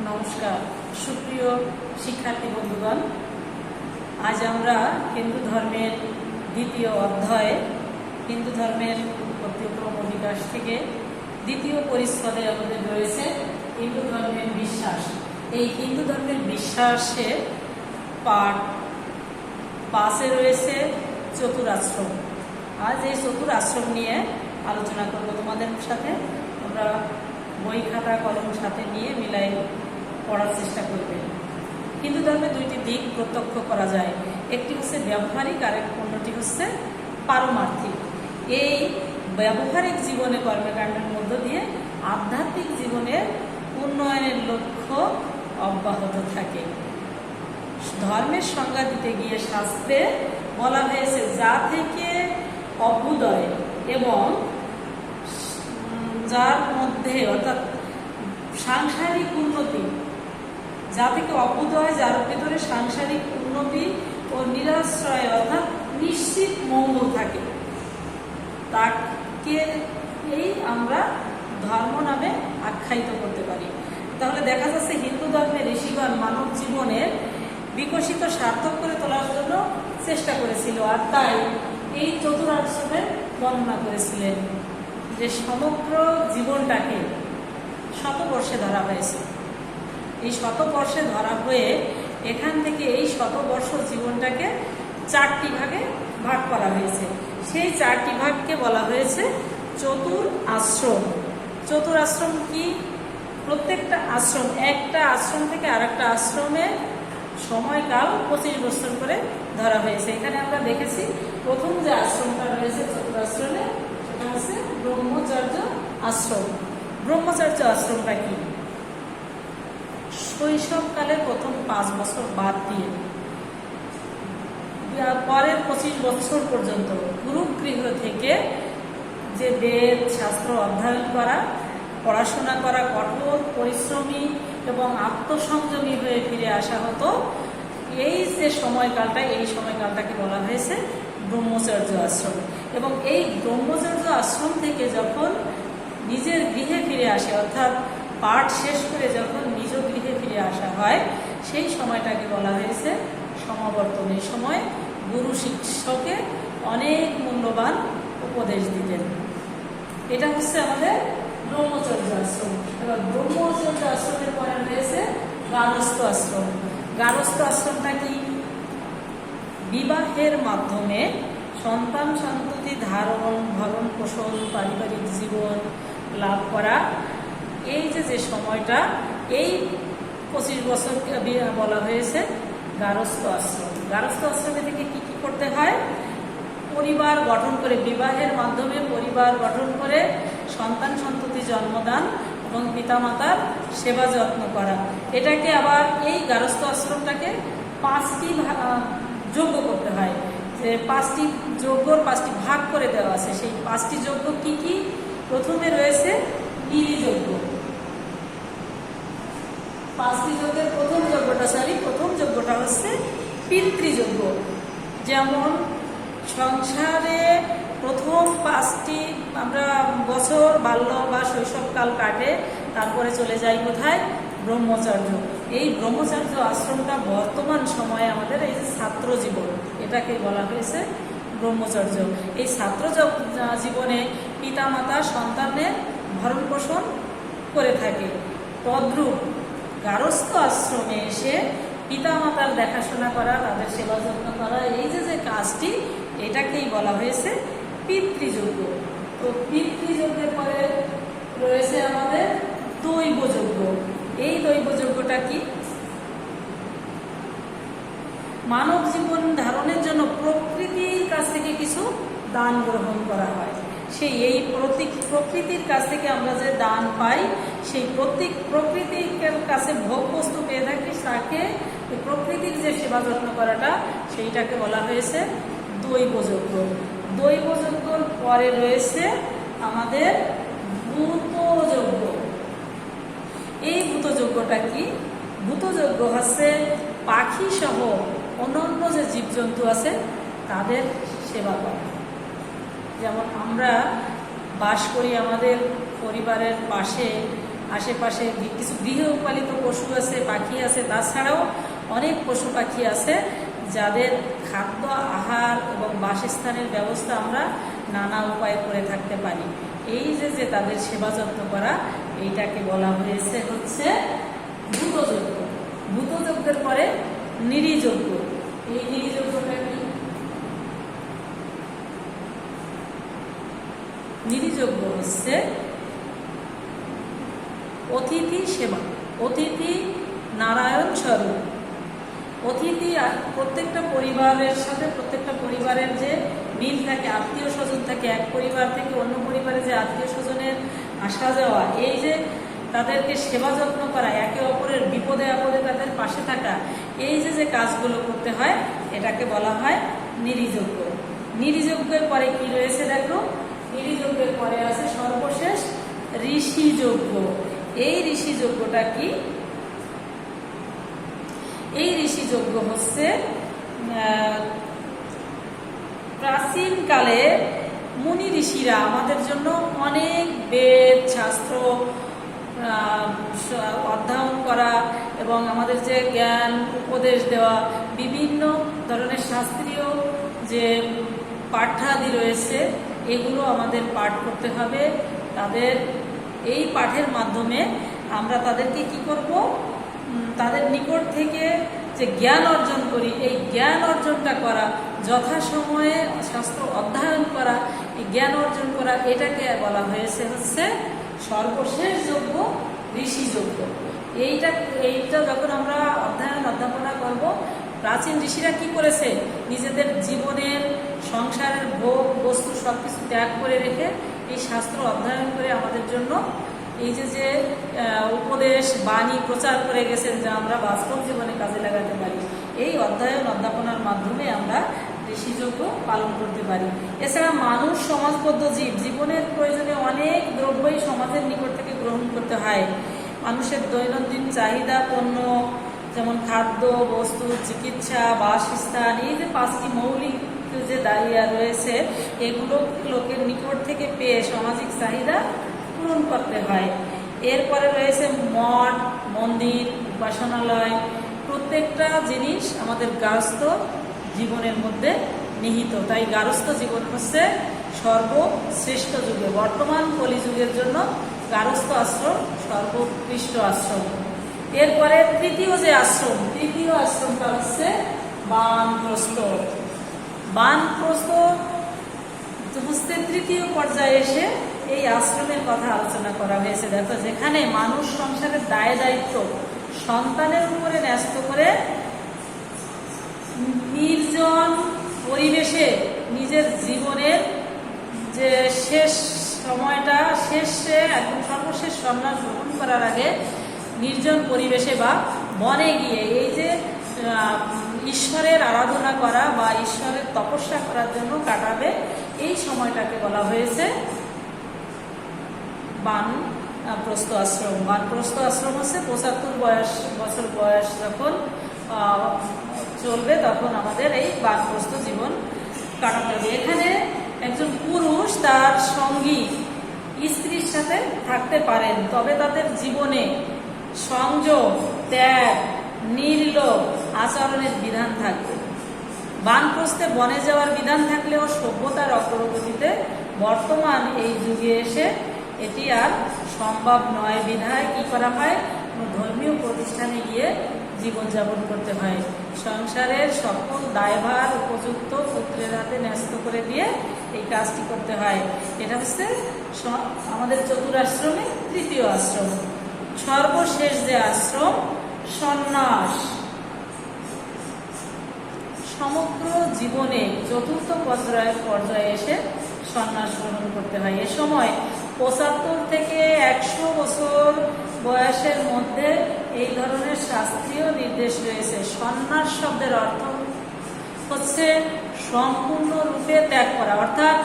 নমস্কার সুপ্রিয় শিক্ষার্থী বন্ধুগণ, আজ আমরা হিন্দু ধর্মের দ্বিতীয় অধ্যায়ে হিন্দু ধর্মের উৎপত্তি ও ক্রমবিকাশ থেকে দ্বিতীয় পরিচ্ছদে আমাদের রয়েছে হিন্দু ধর্মের বিশ্বাস। এই হিন্দু ধর্মের বিশ্বাসে পাঠ 5-এ রয়েছে চতুরাশ্রম। আজ এই চতুরাশ্রম নিয়ে আলোচনা করব তোমাদের সাথে। আমরা বই খাতা কলম সাথে নিয়ে মিলাই পড়ার চেষ্টা করবে। হিন্দু ধর্মে দুইটি দিক প্রত্যক্ষ করা যায়, একটি হচ্ছে ব্যবহারিক আর অন্যটি হচ্ছে পারমার্থিক। এই ব্যবহারিক জীবনে কর্মকাণ্ডের মধ্য দিয়ে আধ্যাত্মিক জীবনের উন্নয়নের লক্ষ্য অব্যাহত থাকে। ধর্মের সংজ্ঞা দিতে গিয়ে শাস্ত্রে বলা হয়েছে যা থেকে অভ্যুদয় এবং যার মধ্যে অর্থাৎ সাংসারিক উন্নতি, যা থেকে অভ্যুদয় যার ভিতরে সাংসারিক উন্নতি ও নিরাশ্রয় অর্থাৎ নিশ্চিত মঙ্গল থাকে, তাকে এই আমরা ধর্ম নামে আখ্যায়িত করতে পারি। তাহলে দেখা যাচ্ছে হিন্দু ধর্মের ঋষিগণ মানব জীবনের বিকশিত সার্থক করে তোলার জন্য চেষ্টা করেছিল, আর তাই এই চতুরাশ্রমের বর্ণনা করেছিলেন যে সমগ্র জীবনটাকে শতবর্ষে ধরা হয়েছে। এই শতবর্ষে ধরা হয়ে এখান থেকে এই শতবর্ষ জীবনটাকে 4টি ভাগে ভাগ করা হয়েছে। সেই 4টি ভাগকে বলা হয়েছে চতুর আশ্রম। চতুর আশ্রম কি? প্রত্যেকটা আশ্রম, একটা আশ্রম থেকে আরেকটা আশ্রমে সময়কাল 25 বছর করে ধরা হয়েছে। এখানে আমরা দেখেছি প্রথম যে আশ্রমটা রয়েছে চতুরাশ্রমে সেটা হচ্ছে ব্রহ্মচর্য আশ্রম। ব্রহ্মচর্য আশ্রমটা কি? শৈশবকালে প্রথম 5 বছর বাদ দিয়ে পরের 25 বছর পর্যন্ত গুরুগৃহ থেকে যে বেদ শাস্ত্র অধ্যয়ন করা, পড়াশোনা করা, কঠোর পরিশ্রমী এবং আত্মসংযমী হয়ে ফিরে আসা হতো। এই যে সময়কালটা, এই সময়কালটাকে বলা হয়েছে ব্রহ্মচর্য আশ্রম। এবং এই ব্রহ্মচর্য আশ্রম থেকে যখন নিজের গৃহে ফিরে আসে, অর্থাৎ পাঠ শেষ করে যখন নিজ গৃহে ফিরে আসা হয়, সেই সময়টাকে বলা হয়েছে সমাবর্তন। এই সময় গুরু শিষ্যকে অনেক মূল্যবান উপদেশ দিতেন। এটা হচ্ছে আমাদের ব্রহ্মচর্য আশ্রম। এবার ব্রহ্মচর্য আশ্রমের পরে রয়েছে গারস্থ আশ্রম। গারস্থ আশ্রমটা কি? বিবাহের মাধ্যমে সন্তান সন্ততি ধারণ, ভরণ পোষণ, পারিবারিক জীবন লাভ করা, এই যে সময়টা, এই 25 বছরকে বলা হয়েছে গারস্থ আশ্রম। গারস্থ আশ্রমে থেকে কি কি করতে হয়? পরিবার গঠন করে, বিবাহের মাধ্যমে পরিবার গঠন করে সন্তান সন্ততি জন্মদান এবং পিতামাতার সেবা যত্ন করা। এটাকে আবার এই গারস্থ আশ্রমটাকে 5টি যজ্ঞ করতে হয়। যে 5টি যজ্ঞর 5টি ভাগ করে দেওয়া আছে। সেই 5টি যজ্ঞ কি কি? প্রথমে রয়েছে গিরি যজ্ঞ। 5টি যজ্ঞের প্রথম যজ্ঞটা হচ্ছে পিতৃযজ্ঞ। যেমন সংসারে প্রথম 5টি আমরা বছর বাল্য বা শৈশবকাল কাটে, তারপরে চলে যাই কোথায়? ব্রহ্মচর্য। এই ব্রহ্মচর্য আশ্রমটা বর্তমান সময়ে আমাদের এই যে ছাত্র জীবন, এটাকে বলা হয়েছে ব্রহ্মচর্য। এই ছাত্র জীবনে পিতামাতা সন্তানের ভরণ পোষণ করে থাকে। তদ্রূপ গারস্থ আশ্রমে এসে পিতামাতার দেখাশোনা করা, তাদের সেবা যত্ন করা, এই যে কাজটি, এটাকেই বলা হয়েছে পিতৃযজ্ঞ। তো পিতৃযজ্ঞের পরে রয়েছে আমাদের দৈবযজ্ঞ। এই দৈবযজ্ঞটা কি? মানব জীবন ধারণের জন্য প্রকৃতির কাছ থেকে কিছু দান গ্রহণ করা হয়। সেই এই প্রকৃতির কাছ থেকে আমরা যে দান পাই, সেই প্রকৃতির কাছে ভোগ বস্তু পেয়ে থাকি, তাকে প্রকৃতির যে সেবা যত্ন করাটা, সেইটাকে বলা হয়েছে দৈবযজ্ঞ। দৈবযজ্ঞর পরে রয়েছে আমাদের ভূতযজ্ঞ। এই ভূতযজ্ঞটা কি? ভূতযজ্ঞ হচ্ছে পাখি সহ অন্যান্য যে জীবজন্তু আছে তাদের সেবা করা। যেমন আমরা বাস করি, আমাদের পরিবারের পাশে আশেপাশে কিছু গৃহপালিত পশু আছে, পাখি আছে, তাছাড়াও অনেক পশু পাখি আছে যাদের খাদ্য, আহার এবং বাসস্থানের ব্যবস্থা আমরা নানা উপায় করে থাকতে পারি। এই যে তাদের সেবা যত্ন করা, এইটাকে বলা হয়েছে হচ্ছে ভূতযজ্ঞ। ভূতযজ্ঞের পরে নিরীযজ্ঞ। এই নিরীযজ্ঞটা কি? নিরীযজ্ঞ হচ্ছে অতিথি সেবা, অতিথি নারায়ণ স্বরূপ। অতিথি প্রত্যেকটা পরিবারের সাথে, প্রত্যেকটা পরিবারের যে মিল থাকে, আত্মীয় স্বজন থাকে, এক পরিবার থেকে অন্য পরিবারে যে আত্মীয় স্বজনের আসা যাওয়া, এই যে তাদেরকে সেবা যত্ন করা, একে অপরের বিপদে আপদে তাদের পাশে থাকা, এই যে কাজগুলো করতে হয়, এটাকে বলা হয় নিরীযজ্ঞ। নিরীযজ্ঞের পরে কি রয়েছে দেখো, নিরীযজ্ঞের পরে আছে সর্বশেষ ঋষিযজ্ঞ। এই ঋষিযজ্ঞটা কি? এই ঋষিযজ্ঞ হচ্ছে প্রাচীনকালে মুনি ঋষিরা আমাদের জন্য অনেক বেদ শাস্ত্র অধ্যয়ন করা এবং আমাদের যে জ্ঞান উপদেশ দেওয়া, বিভিন্ন ধরনের শাস্ত্রীয় যে পাঠ্যাদি রয়েছে, এগুলো আমাদের পাঠ করতে হবে। তাদের এই পাঠের মাধ্যমে আমরা তাদেরকে কি করব, তাদের নিকট থেকে যে জ্ঞান অর্জন করি, এই জ্ঞান অর্জনটা করা, যথাসময়ে শাস্ত্র অধ্যয়ন করা, এই জ্ঞান অর্জন করা, এটাকে বলা হয়েছে হচ্ছে সর্বশেষ যজ্ঞ, ঋষিযজ্ঞ। এইটা যখন আমরা অধ্যাপনা করব, প্রাচীন ঋষিরা কি করেছে, নিজেদের জীবনের সংসারের ভোগ বস্তু সবকিছু ত্যাগ করে রেখে এই শাস্ত্র অধ্যয়ন করে আমাদের জন্য এই যে উপদেশ বাণী প্রচার করে গেছেন, যা আমরা বাস্তব জীবনে কাজে লাগাতে পারি। এই অধ্যাপনার মাধ্যমে আমরা ঋষিযজ্ঞ পালন করতে পারি। এছাড়া মানুষ সমাজবদ্ধ জীব, জীবনের প্রয়োজনে অনেক দ্রব্যই সমাজের নিকট থেকে গ্রহণ করতে হয়। মানুষের দৈনন্দিন চাহিদা পণ্য, যেমন খাদ্য, বস্তু, চিকিৎসা, বাসস্থান, এই যে 5টি মৌলিক যে দাঁড়িয়ে রয়েছে, এগুলো লোকের নিকট থেকে পেয়ে সামাজিক চাহিদা পূরণ করতে হয়। এরপরে রয়েছে মঠ, মন্দির, উপাসনালয়। প্রত্যেকটা জিনিস আমাদের গার্হস্থ্য জীবনের মধ্যে নিহিত। তাই গার্হস্থ্য জীবন হচ্ছে সর্বশ্রেষ্ঠ যুগে। বর্তমান কলিযুগের জন্য গার্হস্থ্য আশ্রম সর্বোৎকৃষ্ট আশ্রম। এরপরে তৃতীয় আশ্রমটা হচ্ছে বানপ্রস্থ। বানপ্রস্থ হচ্ছে তৃতীয় পর্যায়ে এসে এই আশ্রমের কথা আলোচনা করা হয়েছে। দেখো, যেখানে মানুষ সংসারের দায় দায়িত্ব সন্তানের উপরে ন্যস্ত করে নির্জন পরিবেশে নিজের জীবনের যে শেষ সময়টা, একদম সর্বশেষ সন্ন্যাস গ্রহণ করার আগে নির্জন পরিবেশে বা বনে গিয়ে এই যে ঈশ্বরের আরাধনা করা বা ঈশ্বরের তপস্যা করার জন্য কাটাবে, এই সময়টাকে বলা হয়েছে বানপ্রস্থ আশ্রম। বানপ্রস্থ আশ্রম হচ্ছে 75 বছর বয়স যখন চলবে, তখন আমাদের এই বানপ্রস্থ জীবন কাটাতে হবে। এখানে একজন পুরুষ তার সঙ্গী স্ত্রীর সাথে থাকতে পারেন, তবে তাদের জীবনে সংযম, ত্যাগ, নির্লোভ আচরণের বিধান থাকবে। বানপ্রস্থে বনে যাওয়ার বিধান থাকলেও সভ্যতার অগ্রগতিতে বর্তমান এই যুগে এসে এটি আর সম্ভব নয়। বিধায় কি করা হয়, ধর্মীয় প্রতিষ্ঠানে গিয়ে জীবনযাপন করতে হয়। সংসারের সকল দায়ভার উপযুক্ত পুত্রের হাতে ন্যস্ত করে দিয়ে এই কাজটি করতে হয়। এটা হচ্ছে আমাদের চতুরাশ্রমে তৃতীয় আশ্রম। সর্বশেষ যে আশ্রম, সন্ন্যাস। সমগ্র জীবনে চতুর্থ পর্যায়ে এসে সন্ন্যাস গ্রহণ করতে হয়। এ সময় 75 থেকে 100 বছর বয়সের মধ্যে এই ধরনের শাস্ত্রীয় নির্দেশ রয়েছে। সন্ন্যাস শব্দের অর্থ হচ্ছে সম্পূর্ণরূপে ত্যাগ করা, অর্থাৎ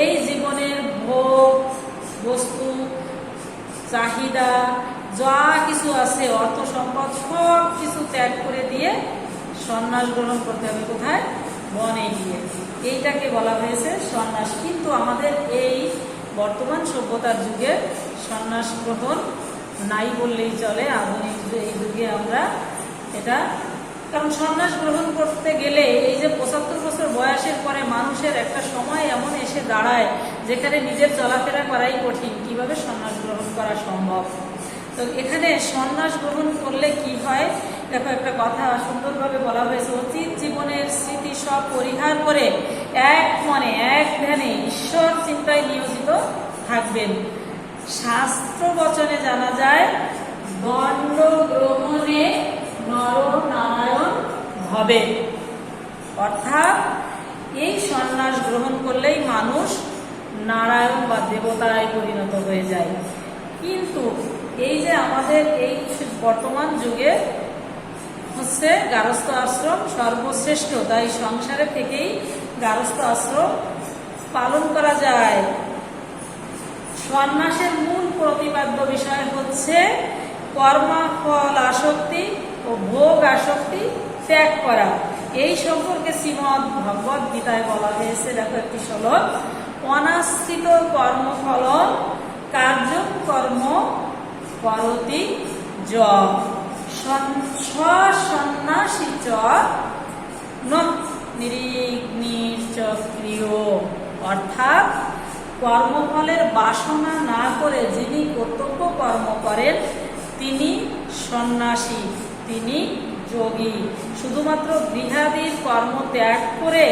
এই জীবনের ভোগ বস্তু, চাহিদা যা কিছু আছে, অর্থ সম্পদ, সব কিছু ত্যাগ করে দিয়ে সন্ন্যাস গ্রহণ করতে হবে। কোথায়? বনে গিয়ে। এইটাকে বলা হয়েছে সন্ন্যাস। কিন্তু আমাদের এই বর্তমান সভ্যতার যুগে সন্ন্যাস গ্রহণ নাই বললেই চলে আধুনিক এই যুগে আমরা এটা। কারণ সন্ন্যাস গ্রহণ করতে গেলে এই যে 75 বছর বয়সের পরে মানুষের একটা সময় এমন এসে দাঁড়ায় যেখানে নিজের চলাফেরা করাই কঠিন, কিভাবে সন্ন্যাস গ্রহণ করা সম্ভব। তো এখানে সন্ন্যাস গ্রহণ করলে কি হয়, দেখো একটা কথা সুন্দরভাবে বলা হয়েছে, অতীত জীবনের স্মৃতি সব পরিহার করে এক মনে এক ধ্যানে ঈশ্বর চিন্তায় নিয়োজিত থাকবেন। শাস্ত্র বচনে জানা যায় দণ্ড গ্রহণে নরনারায়ণ হবে, অর্থাৎ এই সন্ন্যাস গ্রহণ করলেই মানুষ নারায়ণ বা দেবতায় পরিণত হয়ে যায়। কিন্তু এই যে আমাদের এই বর্তমান যুগে হচ্ছে গারস্থ আশ্রম সর্বশ্রেষ্ঠ, তাই সংসারে থেকেই গারস্থ আশ্রম পালন করা যায়। সন্ন্যাসের মূল প্রতিপাদ্য বিষয় হচ্ছে কর্মফল আসক্তি ও ভোগ আসক্তি ত্যাগ করা। এই সম্পর্কে শ্রীমদ্ ভগবদ গীতায় বলা হয়েছে, দেখো একটি শ্লোক, অনাশ্রিত কর্মফলম কার্যং কর্ম করতি যৎ সন্ন্যাসী চ নির্চক্রিয়। অর্থাৎ কর্মফলের বাসনা না করে যিনি কর্তব্য কর্ম করেন তিনি সন্ন্যাসী, তিনি যোগী। শুধুমাত্র গৃহাদির কর্ম ত্যাগ করে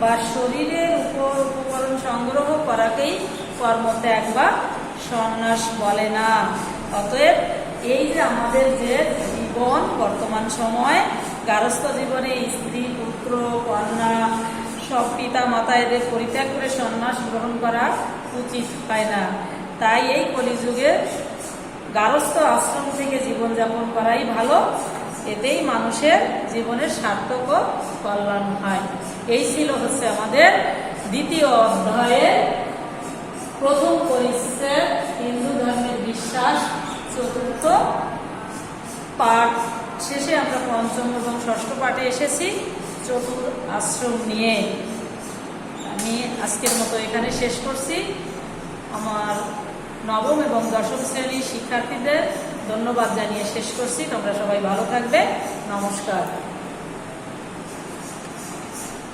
বা শরীরের উপকরণ সংগ্রহ করাকেই কর্মত্যাগ বা সন্ন্যাস বলে না। অতএব এই যে আমাদের যে জীবন বর্তমান সময় গারস্থ জীবনে স্ত্রী পুত্র কন্যা সব পিতা মাতা এদের পরিত্যাগ করে সন্ন্যাস গ্রহণ করা উচিত হয় না। তাই এই কলিযুগে গারস্থ আশ্রম থেকে জীবনযাপন করাই ভালো, এতেই মানুষের জীবনের সার্থক ও কল্যাণ হয়। এই ছিল হচ্ছে আমাদের দ্বিতীয় অধ্যায়ের প্রথম পরিচ্ছেদ হিন্দু ধর্মের বিশ্বাস, চতুর্থ পাঠ শেষে আমরা পঞ্চম এবং ষষ্ঠ পাঠে এসেছি চতুর্থ আশ্রম নিয়ে। আমি আজকের মতো এখানে শেষ করছি। আমার নবম এবং দশম শ্রেণীর শিক্ষার্থীদের ধন্যবাদ জানিয়ে শেষ করছি। তোমরা সবাই ভালো থাকবে। নমস্কার।